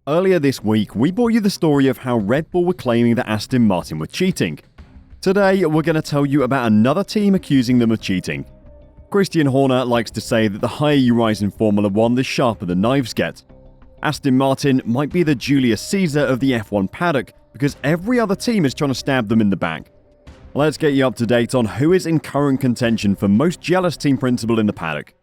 Earlier this week, we brought you the story of how Red Bull were claiming that Aston Martin were cheating. Today, we're going to tell you about another team accusing them of cheating. Christian Horner likes to say that the higher you rise in Formula 1, the sharper the knives get. Aston Martin might be the Julius Caesar of the F1 paddock because every other team is trying to stab them in the back. Let's get you up to date on who is in current contention for most jealous team principal in the paddock.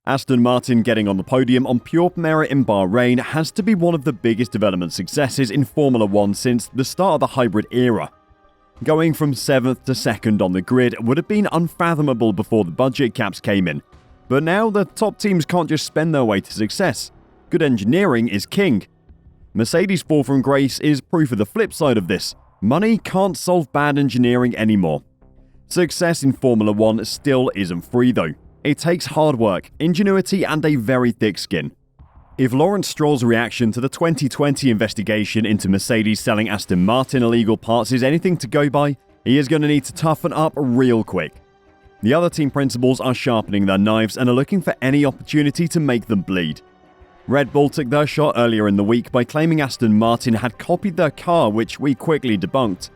Aston Martin getting on the podium on pure merit in Bahrain has to be one of the biggest development successes in Formula 1 since the start of the hybrid era. Going from 7th to 2nd on the grid would have been unfathomable before the budget caps came in, but now the top teams can't just spend their way to success. Good engineering is king. Mercedes' fall from grace is proof of the flip side of this. Money can't solve bad engineering anymore. Success in Formula 1 still isn't free though. It takes hard work, ingenuity, and a very thick skin. If Lawrence Stroll's reaction to the 2020 investigation into Mercedes selling Aston Martin illegal parts is anything to go by, he is going to need to toughen up real quick. The other team principals are sharpening their knives and are looking for any opportunity to make them bleed. Red Bull took their shot earlier in the week by claiming Aston Martin had copied their car, which we quickly debunked.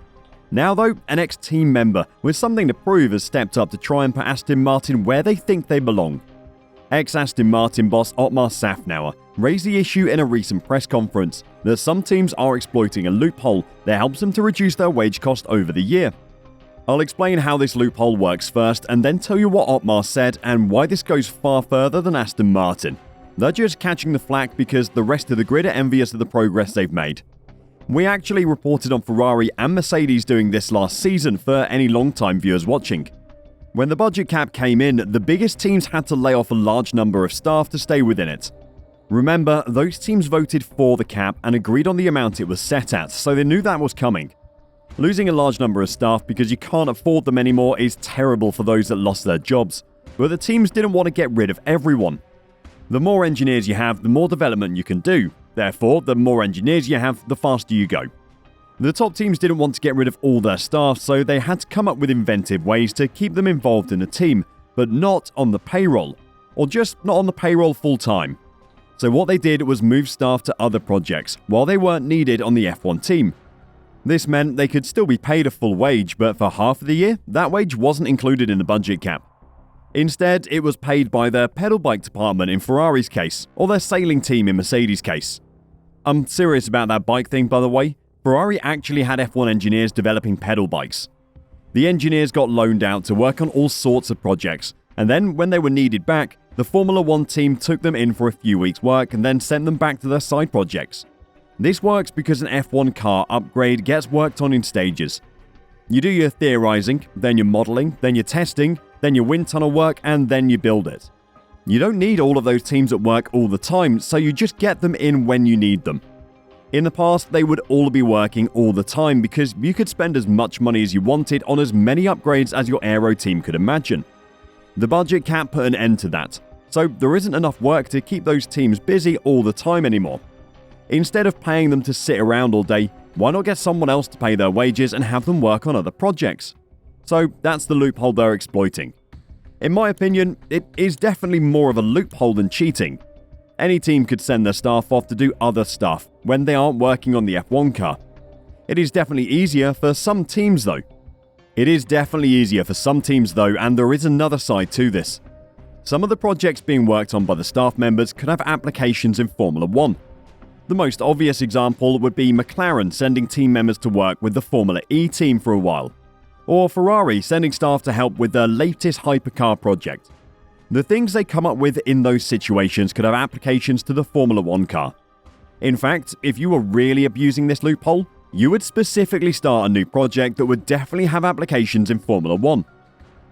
Now though, an ex-team member with something to prove has stepped up to try and put Aston Martin where they think they belong. Ex-Aston Martin boss Otmar Szafnauer raised the issue in a recent press conference that some teams are exploiting a loophole that helps them to reduce their wage cost over the year. I'll explain how this loophole works first and then tell you what Otmar said and why this goes far further than Aston Martin. They're just catching the flack because the rest of the grid are envious of the progress they've made. We actually reported on Ferrari and Mercedes doing this last season for any long-time viewers watching. When the budget cap came in, the biggest teams had to lay off a large number of staff to stay within it. Remember, those teams voted for the cap and agreed on the amount it was set at, so they knew that was coming. Losing a large number of staff because you can't afford them anymore is terrible for those that lost their jobs, but the teams didn't want to get rid of everyone. The more engineers you have, the more development you can do. Therefore, the more engineers you have, the faster you go. The top teams didn't want to get rid of all their staff, so they had to come up with inventive ways to keep them involved in the team, but not on the payroll, or just not on the payroll full time. So what they did was move staff to other projects while they weren't needed on the F1 team. This meant they could still be paid a full wage, but for half of the year, that wage wasn't included in the budget cap. Instead, it was paid by their pedal bike department in Ferrari's case, or their sailing team in Mercedes' case. I'm serious about that bike thing, by the way. Ferrari actually had F1 engineers developing pedal bikes. The engineers got loaned out to work on all sorts of projects, and then when they were needed back, the Formula 1 team took them in for a few weeks' work and then sent them back to their side projects. This works because an F1 car upgrade gets worked on in stages. You do your theorizing, then your modeling, then your testing, then your wind tunnel work, and then you build it. You don't need all of those teams at work all the time, so you just get them in when you need them. In the past, they would all be working all the time because you could spend as much money as you wanted on as many upgrades as your aero team could imagine. The budget cap put an end to that, so there isn't enough work to keep those teams busy all the time anymore. Instead of paying them to sit around all day, why not get someone else to pay their wages and have them work on other projects? So that's the loophole they're exploiting. In my opinion, it is definitely more of a loophole than cheating. Any team could send their staff off to do other stuff when they aren't working on the F1 car. It is definitely easier for some teams though. And there is another side to this. Some of the projects being worked on by the staff members could have applications in Formula 1. The most obvious example would be McLaren sending team members to work with the Formula E team for a while, or Ferrari sending staff to help with their latest hypercar project. The things they come up with in those situations could have applications to the Formula 1 car. In fact, if you were really abusing this loophole, you would specifically start a new project that would definitely have applications in Formula 1.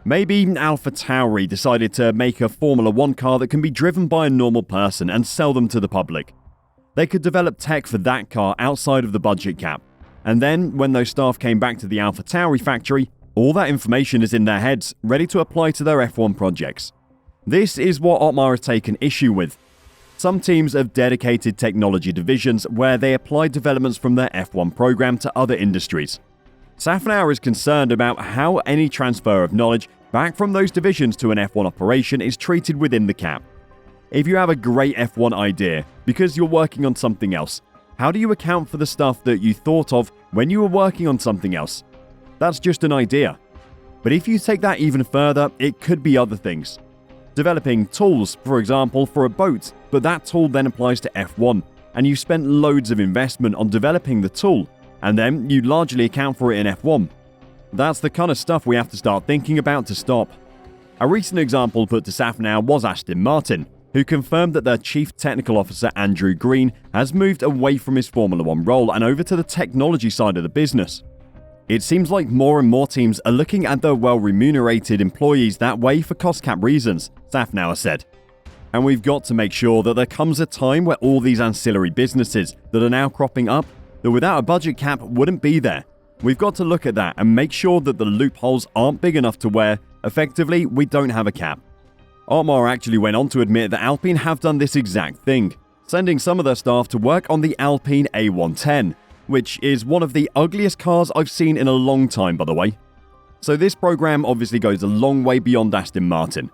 Maybe AlphaTauri decided to make a Formula 1 car that can be driven by a normal person and sell them to the public. They could develop tech for that car outside of the budget cap. And then, when those staff came back to the AlphaTauri factory, all that information is in their heads, ready to apply to their F1 projects. This is what Otmar has taken issue with. Some teams have dedicated technology divisions where they apply developments from their F1 program to other industries. Szafnauer is concerned about how any transfer of knowledge back from those divisions to an F1 operation is treated within the cap. If you have a great F1 idea because you're working on something else, how do you account for the stuff that you thought of when you were working on something else? That's just an idea. But if you take that even further, it could be other things. Developing tools, for example, for a boat, but that tool then applies to F1, and you spent loads of investment on developing the tool, and then you largely account for it in F1. That's the kind of stuff we have to start thinking about to stop. A recent example put to Szafnauer was Aston Martin, who confirmed that their Chief Technical Officer Andrew Green has moved away from his Formula 1 role and over to the technology side of the business. It seems like more and more teams are looking at their well-remunerated employees that way for cost cap reasons, Szafnauer said. And we've got to make sure that there comes a time where all these ancillary businesses that are now cropping up, that without a budget cap wouldn't be there. We've got to look at that and make sure that the loopholes aren't big enough to where, effectively, we don't have a cap. Otmar actually went on to admit that Alpine have done this exact thing, sending some of their staff to work on the Alpine A110, which is one of the ugliest cars I've seen in a long time, by the way. So this program obviously goes a long way beyond Aston Martin.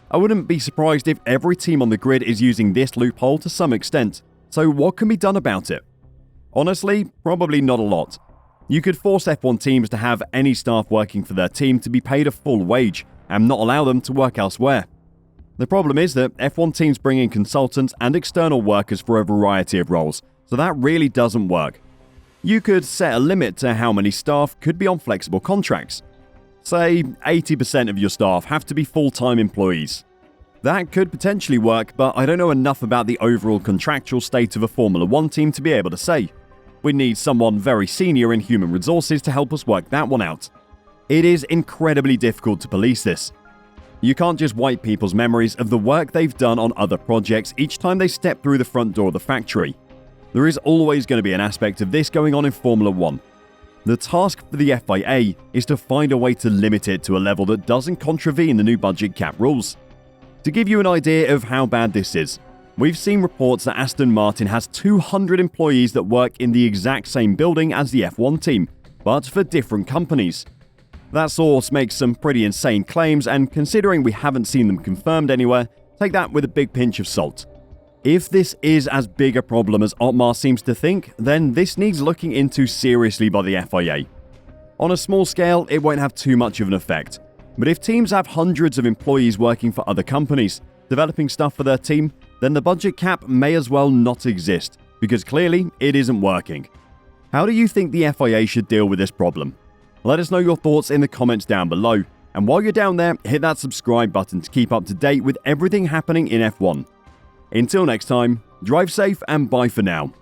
I wouldn't be surprised if every team on the grid is using this loophole to some extent, so what can be done about it? Honestly, probably not a lot. You could force F1 teams to have any staff working for their team to be paid a full wage, and not allow them to work elsewhere. The problem is that F1 teams bring in consultants and external workers for a variety of roles, so that really doesn't work. You could set a limit to how many staff could be on flexible contracts. Say 80% of your staff have to be full-time employees. That could potentially work, but I don't know enough about the overall contractual state of a Formula 1 team to be able to say. We need someone very senior in human resources to help us work that one out. It is incredibly difficult to police this. You can't just wipe people's memories of the work they've done on other projects each time they step through the front door of the factory. There is always going to be an aspect of this going on in Formula 1. The task for the FIA is to find a way to limit it to a level that doesn't contravene the new budget cap rules. To give you an idea of how bad this is, we've seen reports that Aston Martin has 200 employees that work in the exact same building as the F1 team, but for different companies. That source makes some pretty insane claims, and considering we haven't seen them confirmed anywhere, take that with a big pinch of salt. If this is as big a problem as Otmar seems to think, then this needs looking into seriously by the FIA. On a small scale, it won't have too much of an effect, but if teams have hundreds of employees working for other companies, developing stuff for their team, then the budget cap may as well not exist, because clearly it isn't working. How do you think the FIA should deal with this problem? Let us know your thoughts in the comments down below, and while you're down there, hit that subscribe button to keep up to date with everything happening in F1. Until next time, drive safe and bye for now.